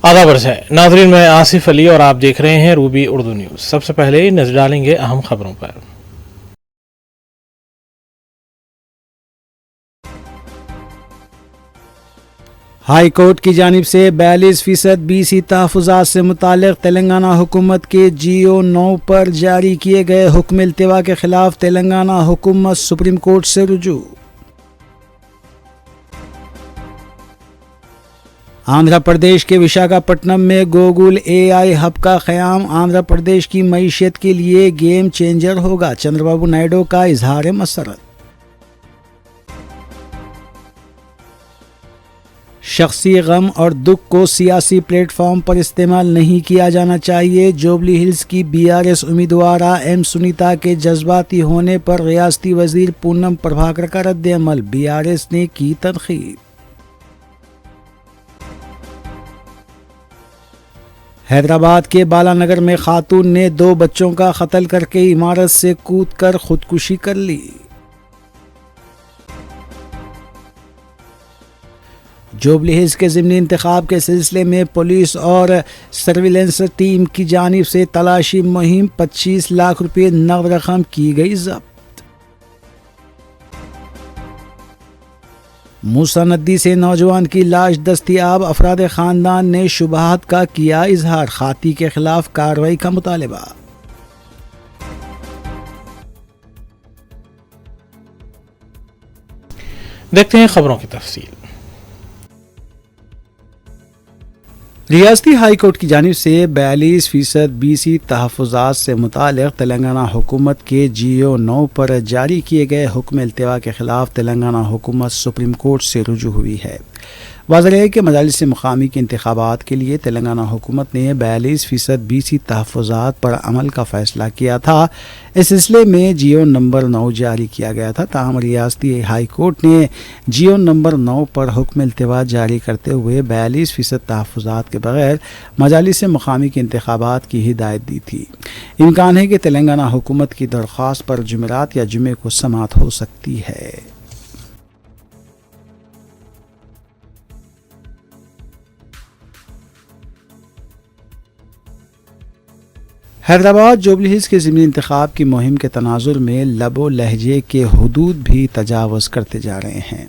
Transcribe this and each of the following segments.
आदाब अर्ज़ है नाज़रीन, मैं आसिफ अली और आप देख रहे हैं रूबी उर्दू न्यूज़। सबसे पहले ही नजर डालेंगे अहम खबरों पर। हाई कोर्ट की जानिब से 42% BC तहफ़्फ़ुज़ात से मुताल्लिक़ तेलंगाना हुकूमत के GO 9 पर जारी किए गए हुक्म इल्तिवा के ख़िलाफ़ तेलंगाना हुकूमत सुप्रीम कोर्ट से रुजू। आंध्र प्रदेश के विशाखापट्टनम में गोकुल AI हब का क़याम आंध्र प्रदेश की मईशत के लिए गेम चेंजर होगा, चंद्रबाबू नायडू का इजहार मसरत। शख्सी गम और दुख को सियासी प्लेटफॉर्म पर इस्तेमाल नहीं किया जाना चाहिए, जुबली हिल्स की BRS उम्मीदवारा M सुनीता के जज्बाती होने पर रियासती वजीर पूनम प्रभाकर का रद्द-ए-अमल, BRS ने की तनकीद। हैदराबाद के बालानगर में खातून ने 2 बच्चों का कत्ल करके इमारत से कूदकर खुदकुशी कर ली। जुबली हिल्स के ज़िमनी इंतखाब के सिलसिले में पुलिस और सर्विलेंस टीम की जानिब से तलाशी मुहिम, 25 लाख रुपये नकद रकम की गई जब्त। मूसा नदी से नौजवान की लाश दस्तयाब, अफराद खानदान ने शुबहात का किया इजहार, खाती के खिलाफ कार्रवाई का मुतालबा। देखते हैं खबरों की तफसील। रियासती हाई कोर्ट की जानिब से 42% BC तहफ़्फ़ुज़ात से मुताल्लिक़ तेलंगाना हुकूमत के GO 9 पर जारी किए गए हुक्म इल्तिवा के ख़िलाफ़ तेलंगाना हुकूमत सुप्रीम कोर्ट से रुजू हुई है। वाज़ेह है कि मजालिस मुकामी के इंतखाबात के लिए तेलंगाना हुकूमत ने 42% BC तहफ़्फ़ुज़ात पर अमल का फ़ैसला किया था। इस सिलसिले में GO नंबर 9 जारी किया गया था। ताहम रियासती हाई कोर्ट ने GO नंबर 9 पर हुक्म इल्तिवा जारी करते हुए 42% तहफ़्फ़ुज़ात के बगैर मजालिस मुकामी के इंतखाबात की हिदायत दी थी। इम्कान है कि तेलंगाना हुकूमत की दरख्वास्त पर जुमेरात या जुमे को समाअत हो सकती है। हैदराबाद जुबली हिल्स के ज़िमनी इंतखाब की मुहिम के तनाजुर में लबो लहजे के हुदूद भी तजावज़ करते जा रहे हैं।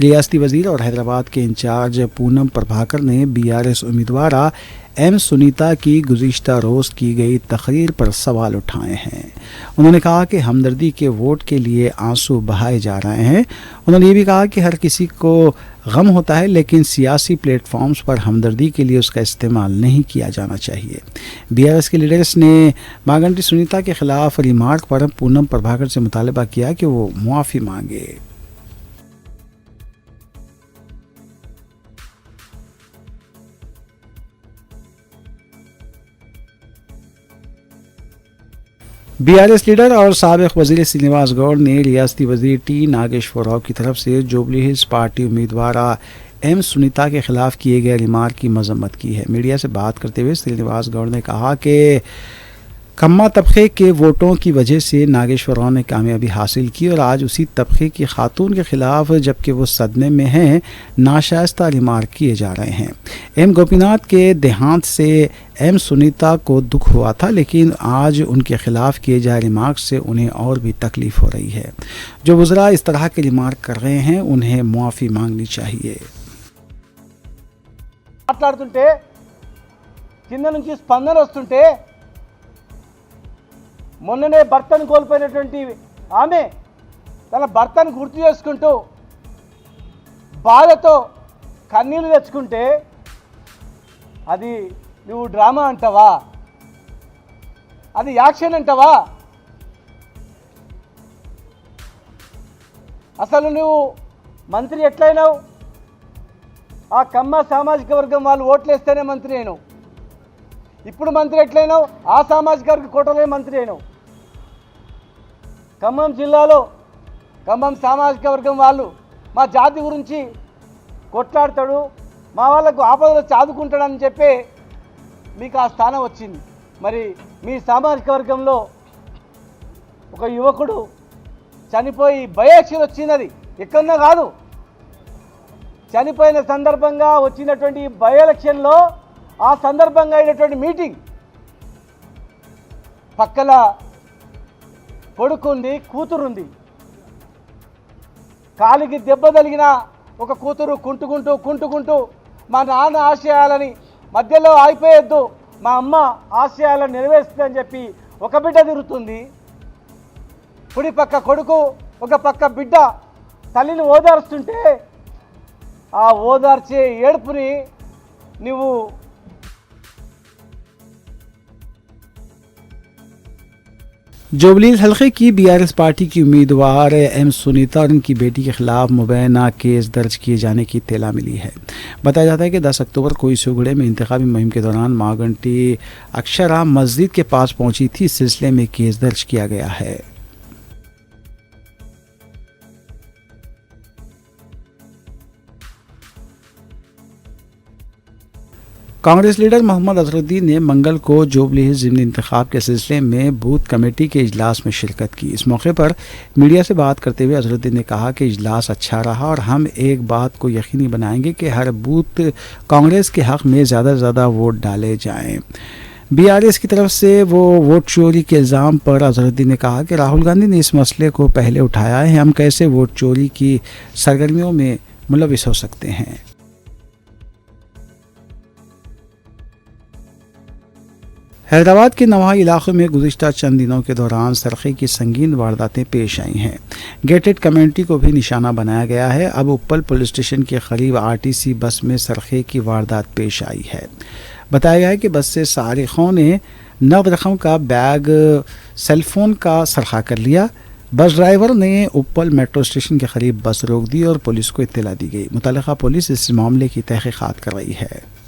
रियासती वज़ीर और हैदराबाद के इंचार्ज पूनम प्रभाकर ने BRS उम्मीदवारा M सुनीता की गुज़िश्ता रोज़ की गई तकरीर पर सवाल उठाए हैं। उन्होंने कहा कि हमदर्दी के वोट के लिए आंसू बहाए जा रहे हैं। उन्होंने ये भी कहा कि हर किसी को गम होता है, लेकिन सियासी प्लेटफॉर्म्स पर हमदर्दी के लिए उसका इस्तेमाल नहीं किया जाना चाहिए। BRS के लीडर्स ने मांगंटी सुनीता के खिलाफ रिमार्क पर पूनम प्रभाकर से मुतालबा किया कि वो मुआफ़ी मांगे। BRS लीडर और साबिक़ वज़ीर श्रीनिवास गौड़ ने रियासती वज़ीर T नागेश्वर राव की तरफ से जुबली हिल्स पार्टी उम्मीदवारा M सुनीता के खिलाफ किए गए रिमार्क की मजम्मत की है। मीडिया से बात करते हुए श्रीनिवास गौड़ ने कहा कि कम्मा तबके के वोटों की वजह से नागेश्वर राव ने कामयाबी हासिल की और आज उसी तबके की खातून के खिलाफ, जबकि वो सदमे में हैं, नाशाइस्ता रिमार्क किए जा रहे हैं। M गोपीनाथ के देहांत से M सुनीता को दुख हुआ था, लेकिन आज उनके खिलाफ किए जाए रिमार्क से उन्हें और भी तकलीफ हो रही है। जो वज़रा इस तरह के रिमार्क कर रहे हैं उन्हें मुआफ़ी मांगनी चाहिए। మాట్లాడుతుంటే కింద నుంచి స్పందన వస్తుంటే మొన్ననే భర్తను కోల్పోయినటువంటి ఆమె తన భర్తను గుర్తు చేసుకుంటూ బాధతో కన్నీళ్లు తెచ్చుకుంటే అది నువ్వు డ్రామా అంటావా? అది యాక్షన్ అంటావా? అసలు నువ్వు మంత్రి ఎట్లయినావు? ఆ కమ్మ సామాజిక వర్గం వాళ్ళు ఓట్లేస్తేనే మంత్రి అయినావు. ఇప్పుడు మంత్రి ఎట్లయినావు? ఆ సామాజిక వర్గ కోటలో మంత్రి అయినావు. ఖమ్మం జిల్లాలో ఖమ్మం సామాజిక వర్గం వాళ్ళు మా జాతి గురించి కొట్లాడతాడు, మా వాళ్ళకు ఆపదలో చాదుకుంటాడని చెప్పి మీకు ఆ స్థానం వచ్చింది. మరి మీ సామాజిక వర్గంలో ఒక యువకుడు చనిపోయి బయోప్సీ వచ్చినది ఎక్కడన్నా కాదు, చనిపోయిన సందర్భంగా వచ్చినటువంటి బై ఎలక్షన్లో ఆ సందర్భంగా అయినటువంటి మీటింగ్ పక్కల కొడుకుంది, కూతురుంది. కాలికి దెబ్బ తగిలిన ఒక కూతురు కుంటుకుంటూ మా నాన్న ఆశయాలని మధ్యలో ఆగిపోయొద్దు, మా అమ్మ ఆశయాలను నెరవేరుస్తుందని చెప్పి ఒక బిడ్డ తిరుగుతుంది. కుడి పక్క కొడుకు, ఒక పక్క బిడ్డ తల్లిని ఓదార్స్తుంటే ఆ ఓదార్చే ఏడుపుని నువ్వు जोबलीस हल्के की बीआरएस पार्टी की उम्मीदवार एम सुनीता और उनकी बेटी के खिलाफ मुबैना केस दर्ज किए जाने की इत्तला मिली है। बताया जाता है कि 10 अक्टूबर को इसुगड़े में इंतखाबी मुहिम के दौरान मागंटी अक्षरा मस्जिद के पास पहुंची थी। इस सिलसिले में केस दर्ज किया गया है। कांग्रेस लीडर मोहम्मद अजहरुद्दीन ने मंगल को जोबली हिल्स ज़िमनी इंतखाब के सिलसिले में बूथ कमेटी के इजलास में शिरकत की। इस मौके पर मीडिया से बात करते हुए अजहरुद्दीन ने कहा कि इजलास अच्छा रहा और हम एक बात को यकीनी बनाएंगे कि हर बूथ कांग्रेस के हक़ में ज़्यादा से ज़्यादा वोट डाले जाएँ। बीआरएस की तरफ से वो वोट चोरी के इल्ज़ाम पर अजहरुद्दीन ने कहा कि राहुल गांधी ने इस मसले को पहले उठाया है, हम कैसे वोट चोरी की सरगर्मियों में मुलविस हो सकते हैं। हैदराबाद के नवाह इलाक़े में गुज़िश्ता चंद दिनों के दौरान सरखे की संगीन वारदातें पेश आई हैं। गेटेड कम्युनिटी को भी निशाना बनाया गया है। अब उप्पल पुलिस स्टेशन के करीब आरटीसी बस में सरखे की वारदात पेश आई है। बताया गया है कि बस से सारिखों ने नकद रकम का बैग, सेलफोन का सरखा कर लिया। बस ड्राइवर ने उप्पल मेट्रो स्टेशन के करीब बस रोक दी और पुलिस को इत्तला दी गई। मुतल्लिका पुलिस इस मामले की तहकीकात कर रही है।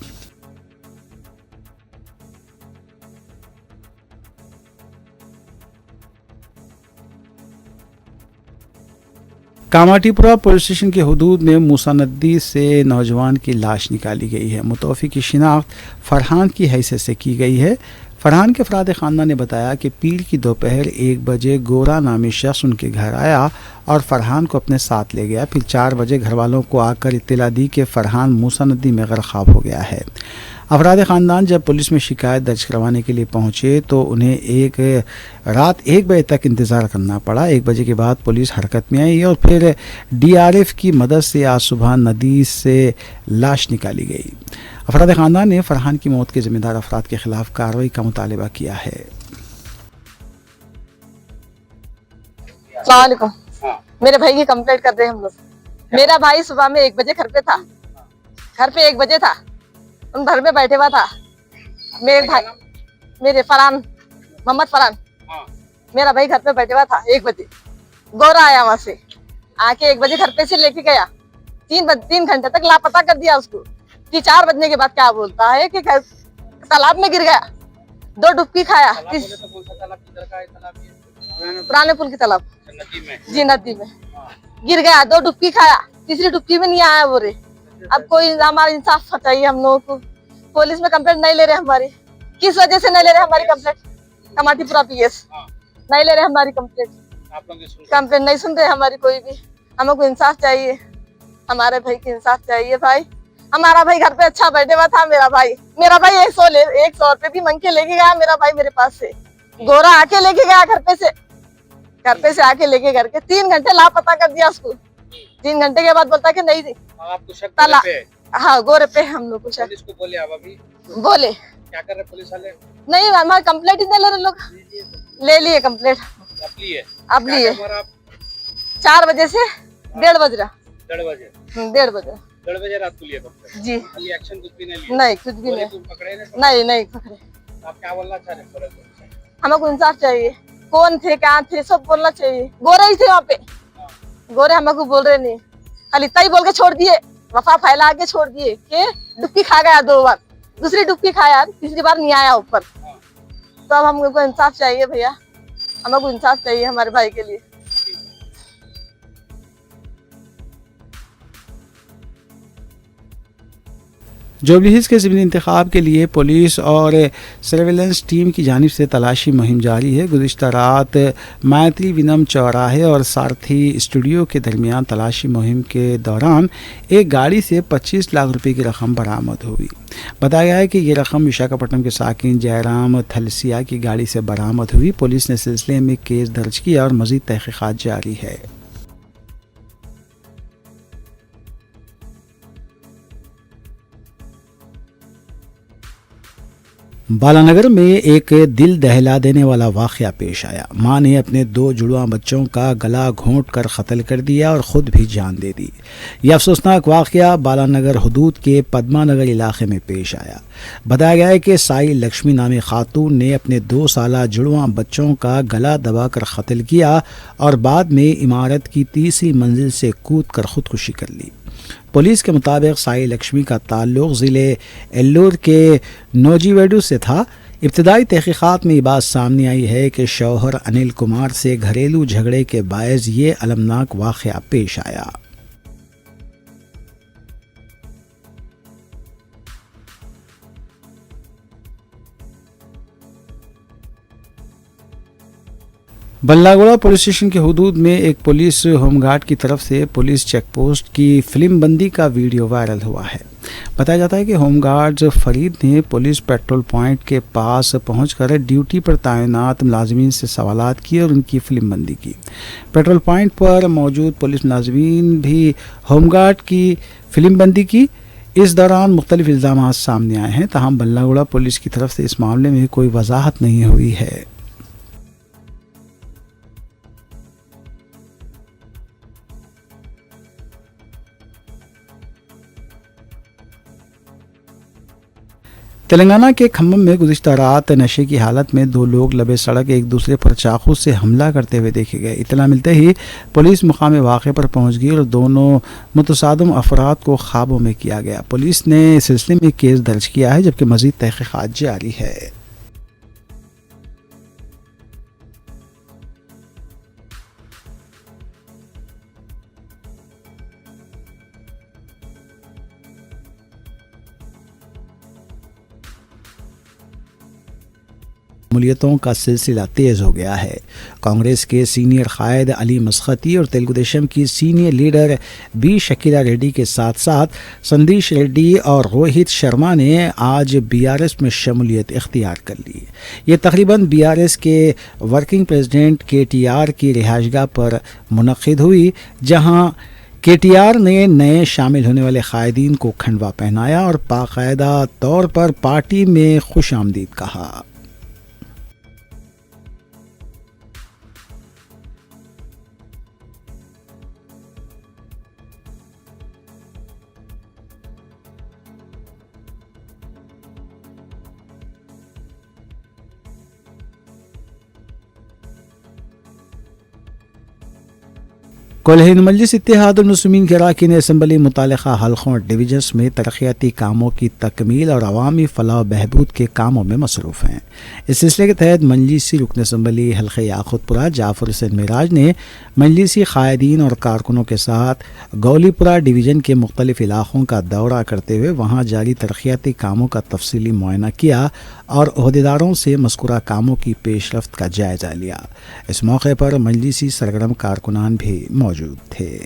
कामाटीपुरा पुलिस स्टेशन के हुदूद में मूसा नदी से नौजवान की लाश निकाली गई है। मुतवफ़ी की शिनाख्त फरहान की हैसियत से की गई है। फरहान के अफराद ख़ानदान ने बताया कि पीर की दोपहर 1 बजे गोरा नामी शख्स उनके घर आया और फरहान को अपने साथ ले गया। फिर 4 बजे घर वालों को आकर इत्तला दी कि फरहान मूसा नदी में गर्क़ाब हो गया है। अफराद ख़ानदान जब पुलिस में शिकायत दर्ज करवाने के लिए पहुंचे तो उन्हें रात 1 बजे तक इंतज़ार करना पड़ा। 1 बजे के बाद पुलिस हरकत में आई और फिर डीआरएफ की मदद से आज सुबह नदी से लाश निकाली गई। अफराद ख़ानदान ने फरहान की मौत के ज़िम्मेदार अफराद के खिलाफ कार्रवाई का मुतालबा किया है। अस्सलाम वालेकुम। मेरे भाई की कंप्लेंट कर रहे हैं हम लोग। मेरा भाई सुबह में 1 बजे घर पे था। घर पे 1 बजे था, उन घर में बैठे हुआ था। मेरे भाई, मेरे फरहान, मोहम्मद फरहान, मेरा भाई घर पे बैठे हुआ था। 1 बजे गौरा आया वहां से, आके 1 बजे घर पे से लेके गया। 3 घंटे तक लापता कर दिया उसको। कि 4 बजने के बाद क्या बोलता है कि तालाब में गिर गया, 2 डुबकी खाया। पुराने पुल की तालाब जी, नदी में गिर गया, 2 डुबकी खाया, तीसरी डुबकी में नहीं आया बोले। अब कोई हमारा इंसाफ चाहिए हम लोगों को। पुलिस में कंप्लेंट नहीं ले रहे हमारी। किस वजह से नहीं ले रहे हमारी कंप्लेंट? कमाटीपुरा पीएस नहीं ले रहे हमारी कंप्लेंट नहीं सुन रहे हमारी कोई भी। हमको इंसाफ चाहिए, हमारे भाई की इंसाफ चाहिए। भाई, हमारा भाई घर पे अच्छा बैठे हुआ था। मेरा भाई 100 रुपए भी मांग के लेके गया मेरा भाई मेरे पास से। गोरा आके लेके गया घर पे से आके लेके घर के 3 घंटे लापता कर दिया उसको। 3 घंटे के बाद बोलता कि नहीं आपको शक पे? हाँ, गोरे पे हम लोग को शक। पुलिस को बोले आप अभी? बोले क्या कर रहे पुलिस वाले? नहीं, हमारी कंप्लेंट ही नहीं ले रहे लोग। ले लिए कंप्लेंट, अब लिए 4 बजे से 1:30 बज रहा। 1:30 बजे 1:30 बजे रात को लिए कंप्लेंट जी। खाली एक्शन कुछ भी नहीं लिया? नहीं, कुछ भी नहीं। पकड़े नहीं पकड़े। आप क्या बोलना चाह रहे हैं? हमको इंसाफ चाहिए। कौन थे, क्या थे, सब बोलना चाहिए। गोरे ही थे वहाँ पे, गोरे हमको बोल रहे नहीं, खाली इतना ही बोल के छोड़ दिए। वफा फैला के छोड़ दिए कि डुबकी खा गया 2 बार, दूसरी डुबकी खाया, तीसरी बार नहीं आया ऊपर। तो अब हमको इंसाफ चाहिए भैया, हमको इंसाफ चाहिए हमारे भाई के लिए। جوبلی ہلز کے ضمنی انتخاب کے لیے پولیس اور سرویلنس ٹیم کی جانب سے تلاشی مہم جاری ہے۔ گزشتہ رات مائتری ونم چوراہے اور سارتھی اسٹوڈیو کے درمیان تلاشی مہم کے دوران ایک گاڑی سے 25 لاکھ روپے کی رقم برآمد ہوئی۔ بتایا گیا ہے کہ یہ رقم وشاکھاپٹنم کے ساکن جے رام تھلسیا کی گاڑی سے برآمد ہوئی۔ پولیس نے سلسلے میں کیس درج کیا اور مزید تحقیقات جاری ہے۔ بالانگر میں ایک دل دہلا دینے والا واقعہ پیش آیا۔ ماں نے اپنے 2 جڑواں بچوں کا گلا گھونٹ کر قتل کر دیا اور خود بھی جان دے دی۔ یہ افسوسناک واقعہ بالانگر حدود کے پدما نگر علاقے میں پیش آیا۔ بتایا گیا ہے کہ سائی لکشمی نامی خاتون نے اپنے 2 سالہ جڑواں بچوں کا گلا دبا کر قتل کیا اور بعد میں عمارت کی 3ری منزل سے کود کر خودکشی کر لی۔ پولیس کے مطابق سائی لکشمی کا تعلق ضلع ایلور کے نوجیویڈو سے تھا۔ ابتدائی تحقیقات میں یہ بات سامنے آئی ہے کہ شوہر انل کمار سے گھریلو جھگڑے کے باعث یہ المناک واقعہ پیش آیا۔ بلاگوڑا پولیس اسٹیشن کے حدود میں ایک پولیس ہوم گارڈ کی طرف سے پولیس چیک پوسٹ کی فلم بندی کا ویڈیو وائرل ہوا ہے۔ بتایا جاتا ہے کہ ہوم گارڈ فرید نے پولیس پیٹرول پوائنٹ کے پاس پہنچ کر ڈیوٹی پر تعینات ملازمین سے سوالات کیے اور ان کی فلم بندی کی۔ پیٹرول پوائنٹ پر موجود پولیس ملازمین بھی ہوم گارڈ کی فلم بندی کی۔ اس دوران مختلف الزامات سامنے آئے ہیں، تاہم بلاگوڑا پولیس کی طرف سے اس معاملے میں کوئی وضاحت نہیں ہوئی ہے۔ تلنگانہ کے کھمم میں گزشتہ رات نشے کی حالت میں 2 لوگ لبے سڑک ایک دوسرے پر چاقو سے حملہ کرتے ہوئے دیکھے گئے۔ اطلاع ملتے ہی پولیس مقام واقعے پر پہنچ گئی اور دونوں متصادم افراد کو قابو میں کیا گیا۔ پولیس نے اس سلسلے میں کیس درج کیا ہے جبکہ مزید تحقیقات جاری ہے۔ شمولیتوں کا سلسلہ تیز ہو گیا ہے۔ کانگریس کے سینئر قائد علی مسختی اور تیلگو دیشم کی senior leader B Shakila ready کے ساتھ ساتھ سندیش ریڈی اور روہت شرما نے آج بی آر ایس میں شمولیت اختیار کر لی۔ یہ تقریباً بی آر ایس کے ورکنگ پریزیڈنٹ کے ٹی آر کی رہائش گاہ پر منعقد ہوئی، جہاں کے ٹی آر نے نئے شامل ہونے والے قائدین کو کھنڈوا پہنایا اور باقاعدہ طور پر پارٹی میں خوش آمدید کہا۔ کولہین مجلس اتحاد المسلمین کے اراکین اسمبلی متعلقہ حلقوں اور ڈویژنز میں ترقیاتی کاموں کی تکمیل اور عوامی فلاح و بہبود کے کاموں میں مصروف ہیں۔ اس سلسلے کے تحت مجلسی رکن اسمبلی حلقہ یاقوت پورہ جعفر حسین معراج نے مجلسی قائدین اور کارکنوں کے ساتھ گولی پورہ ڈویژن کے مختلف علاقوں کا دورہ کرتے ہوئے وہاں جاری ترقیاتی کاموں کا تفصیلی معائنہ کیا اور عہدیداروں سے مذکورہ کاموں کی پیش رفت کا جائزہ لیا۔ اس موقع پر مجلسی سرگرم کارکنان بھی موجود تھے۔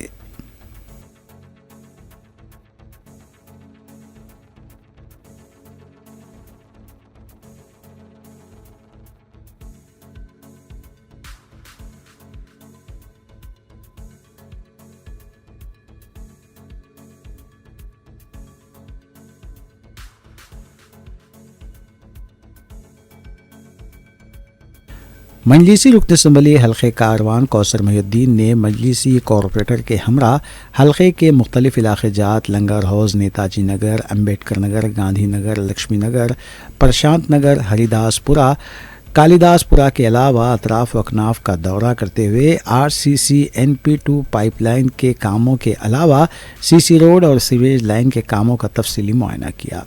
مجلسی رکن اسمبلی حلقے کاروان کوثر محی الدین نے مجلسی کارپوریٹر کے ہمراہ حلقے کے مختلف علاقے جات لنگر ہاؤس، نیتاجی نگر، امبیڈکر نگر، گاندھی نگر، لکشمی نگر، پرشانت نگر، ہری داس پورہ، कालिदास पुरा के अलावा अतराफ अकनाफ का दौरा करते हुए RCC NP2 पाइपलाइन के कामों के अलावा CC रोड और सीवेज लाइन के कामों का तफसीली मुआयना किया।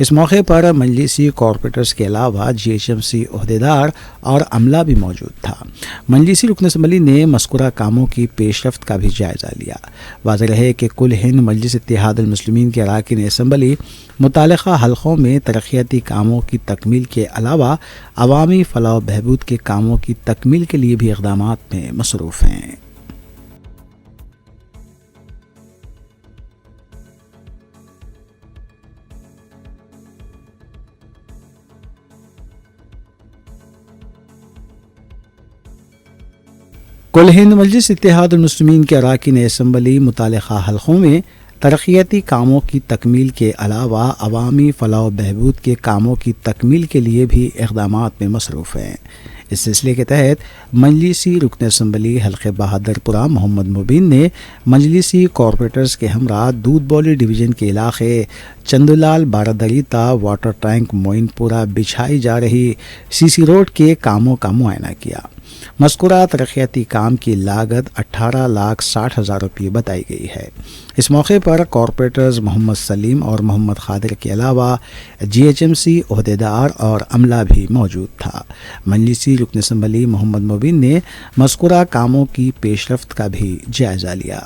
इस मौके पर मजलिसी कॉरपोरेटर्स के अलावा GHMC ओहदेदार और अमला भी मौजूद था। मजलिसी रुकन असम्बली ने मज़कूरा कामों की पेशरफ्त का भी जायज़ा लिया। वाज़ेह रहे कि कुल हिंद मजलिस इत्तेहादुल मुस्लिमीन के अरकान असम्बली मुतालिका हलक़ों में तरक्याती कामों की तकमील के अलावा अवामी फलाह व बहबूद के कामों की तकमील के लिए भी इक़दामात में मसरूफ़ हैं। कुल हिंद मजलिस इत्तेहादुल मुस्लिमीन के अरकान असम्बली मुतालिका हलक़ों में तरक्याती कामों की तकमील के अलावा अवामी फलाह व बहबूद के कामों की तकमील के लिए भी इक़दामात में मसरूफ़ हैं। इस सिलसिले के तहत मजलिसी रुकन असम्बली हल्क़े बहादुरपुरा मोहम्मद मुबीन ने मजलिसी कॉरपोरेटर्स के हमरा दूध बौली डिवीज़न के इलाके चंदुलाल बारादरी ता वाटर टैंक मोइनपुरा बिछाई जा रही CC रोड के कामों का मुआयना किया। मज़कूरा तरक्याती काम की लागत 18,60,000 रुपये बताई गई है। इस मौके पर कॉरपोरेटर्स मोहम्मद सलीम और मोहम्मद खादिर के अलावा GHMC ओहदेदार और अमला भी मौजूद था। मजलिसी रुकन असम्बली मोहम्मद मुबीन ने मज़कूरा कामों की पेशरफ्त का भी जायज़ा लिया।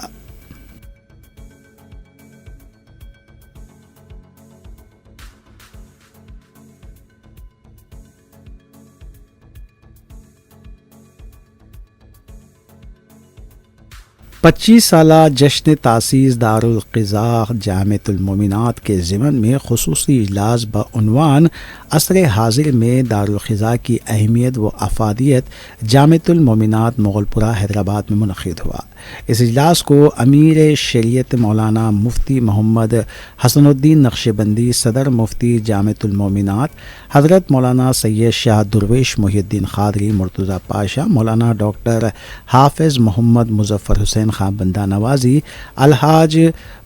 पच्चीस साला जश्न तासीस दारुल क़िज़ा जामिअतुल मोमिनात के ज़िमन में ख़ुसूसी इजलास बउनवान असर हाजिर में दारुल क़िज़ा की अहमियत व अफादियत जामिअतुल मोमिनात मुग़लपुरा हैदराबाद में मुनक़िद हुआ। इस इजलास को अमीर शरीयत मौलाना मुफ्ती मोहम्मद हसनुद्दीन नक्शबंदी, सदर मुफ्ती जामिअतुल मोमिनात हज़रत मौलाना सैयद शाह दुर्वेश मुहिउद्दीन क़ादरी मुर्तज़ा पाशा, मौलाना डॉक्टर हाफ़िज़ मोहम्मद मुज़फ़्फ़र हुसैन खां बंदा नवाज़ी, अलहाज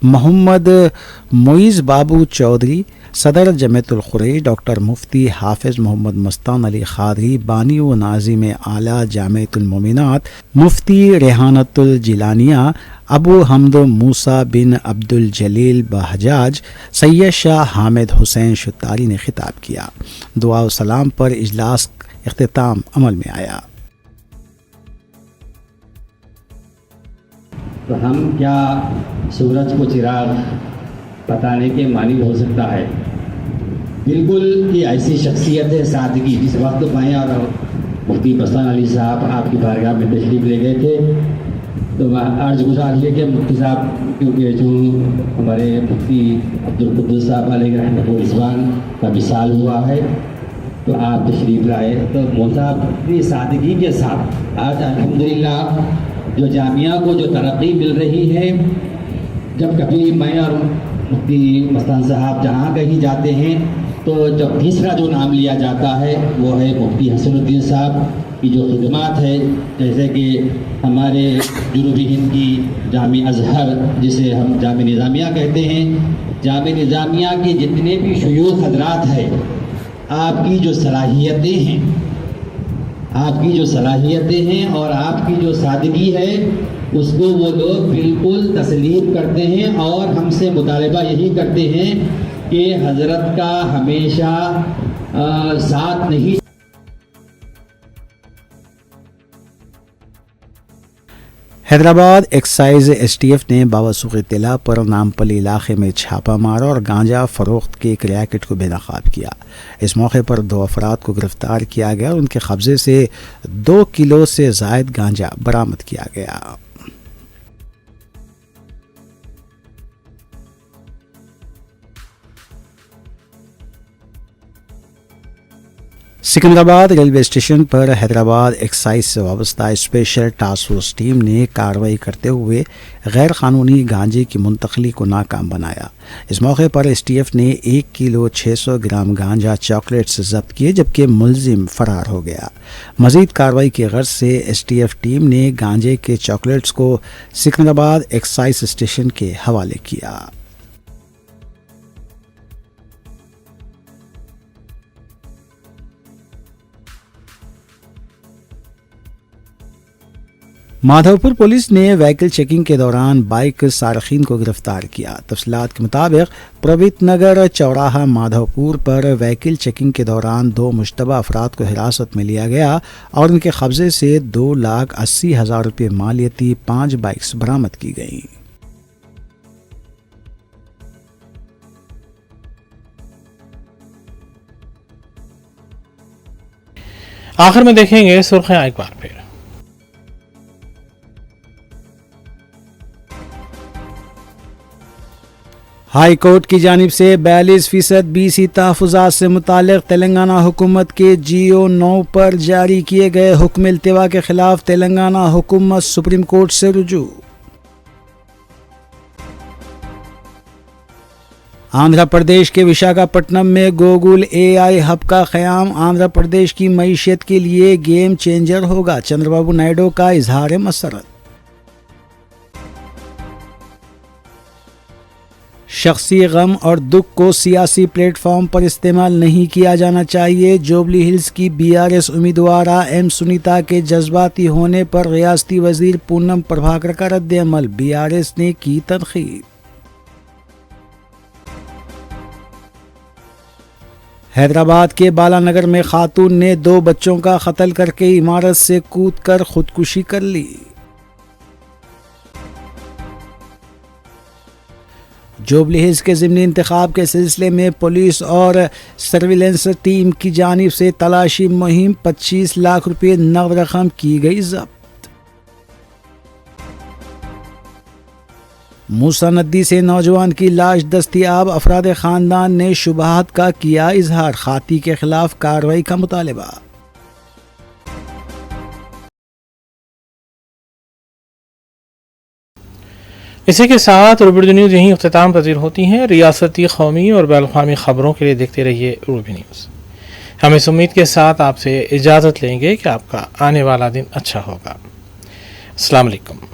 मोहम्मद मोइज़ बाबू चौधरी, सदर जमियतुल ख़ुरैश डॉक्टर मुफ्ती हाफ़िज़ मोहम्मद मस्तान अली क़ादरी, बानी व नाज़िम आला जामिअतुल मोमिनात मुफ्ती रेहानतुल जिलानिया, अबू हमद मूसा बिन अब्दुल जलील बहजाज, सैयद शाह हामिद हुसैन शुतारी ने खिताब किया। दुआ व सलाम पर इजलास इख्तिताम अमल में आया। तो हम क्या सूरज को चिराग बताने के मानी हो सकता है। बिल्कुल ये ऐसी शख्सियत है सादगी। जिस वक्त मैं और मुफ्ती मस्तान अली साहब आपकी बारगाह में तशरीफ़ ले गए थे तो मैं अर्ज़ गुज़ार किया कि मुफ्ती साहब, क्योंकि जो हमारे मुफ्ती अब्दुल कुद्दूस साहब अलैहि रहमतुल्लाह रिज़वान का विसाल हुआ है तो आप तशरीफ़ लाए। तो मौलाना साहब अपनी सादगी के साथ आज अल्हम्दुलिल्लाह जो जामिया को जो तरक्की मिल रही है, जब कभी मैं और मुफ्ती मस्तान साहब जहाँ कहीं जाते हैं तो जब तीसरा जो नाम लिया जाता है वो है मुफ्ती हसनुद्दीन साहब की जो खिदमत है। जैसे कि हमारे जुनूबी हिंद की जामी अज़हर, जिसे हम जामी निज़ामिया कहते हैं, जामी निज़ामिया के जितने भी शयूख़ हज़रात हैं, आपकी जो सलाहियतें हैं, आपकी जो सलाहियतें हैं और आपकी जो सादगी है उसको वो लोग बिल्कुल तस्लीम करते हैं और हमसे मुतालबा यही करते हैं कि हज़रत का हमेशा साथ नहीं। हैदराबाद एक्साइज STF ने बावसूख इत्तला पर नामपल्ली इलाके में छापा मारा और गांजा फ़रोख्त के एक रैकेट को बेनकाब किया। इस मौके पर 2 अफराद को गिरफ्तार किया गया और उनके कब्जे से 2 किलो से ज़ायद गांजा बरामद किया गया। सिकंदराबाद रेलवे स्टेशन पर हैदराबाद एक्साइज से वाबस्ता स्पेशल टास्क फोर्स टीम ने कार्रवाई करते हुए गैर कानूनी गांजे की मुंतकली को नाकाम बनाया। इस मौके पर STF ने 1 किलो 600 ग्राम गांजा चॉकलेट्स जब्त किए, जबकि मुलजिम फरार हो गया। मजीद कार्रवाई की गर्ज से STF टीम ने गांजे के चॉकलेट्स को सिकंदराबाद एक्साइज स्टेशन के हवाले किया। مادھوپور پولیس نے وہیکل چیکنگ کے دوران بائک سارقین کو گرفتار کیا۔ تفصیلات کے مطابق پرویت نگر چوراہا مادھوپور پر وہیکل چیکنگ کے دوران 2 مشتبہ افراد کو حراست میں لیا گیا اور ان کے قبضے سے 2,80,000 روپے مالیتی 5 بائکس برآمد کی گئیں۔ آخر میں دیکھیں گے سرخیاں ایک بار پھر۔ ہائی کورٹ کی جانب سے 42% BC تحفظات سے متعلق تلنگانہ حکومت کے GO 9 پر جاری کیے گئے حکم التوا کے خلاف تلنگانہ حکومت سپریم کورٹ سے رجوع۔ آندھرا پردیش کے وشاکھاپٹنم میں گوگل AI ہب کا قیام آندھرا پردیش کی معیشت کے لیے گیم چینجر ہوگا، چندر بابو نائیڈو کا اظہار مسرت۔ شخصی غم اور دکھ کو سیاسی پلیٹ فارم پر استعمال نہیں کیا جانا چاہیے، جوبلی ہلز کی BRS امیدوارہ M سنیتا کے جذباتی ہونے پر ریاستی وزیر پونم پربھاکر کا رد عمل، BRS نے کی تنقید۔ حیدرآباد کے بالانگر میں خاتون نے 2 بچوں کا قتل کر کے عمارت سے کود کر خودکشی کر لی۔ جوبلی ہلز کے ضمنی انتخاب کے سلسلے میں پولیس اور سرویلنس ٹیم کی جانب سے تلاشی مہم، 25 لاکھ روپے نقد رقم کی گئی ضبط۔ موسیٰ ندی سے نوجوان کی لاش دستیاب، افراد خاندان نے شبہات کا کیا اظہار، قاتی کے خلاف کارروائی کا مطالبہ۔ اسی کے ساتھ روبی نیوز یہیں اختتام پذیر ہوتی ہیں۔ ریاستی، قومی اور بین الاقوامی خبروں کے لیے دیکھتے رہیے روبی نیوز۔ ہم اس امید کے ساتھ آپ سے اجازت لیں گے کہ آپ کا آنے والا دن اچھا ہوگا۔ السلام علیکم۔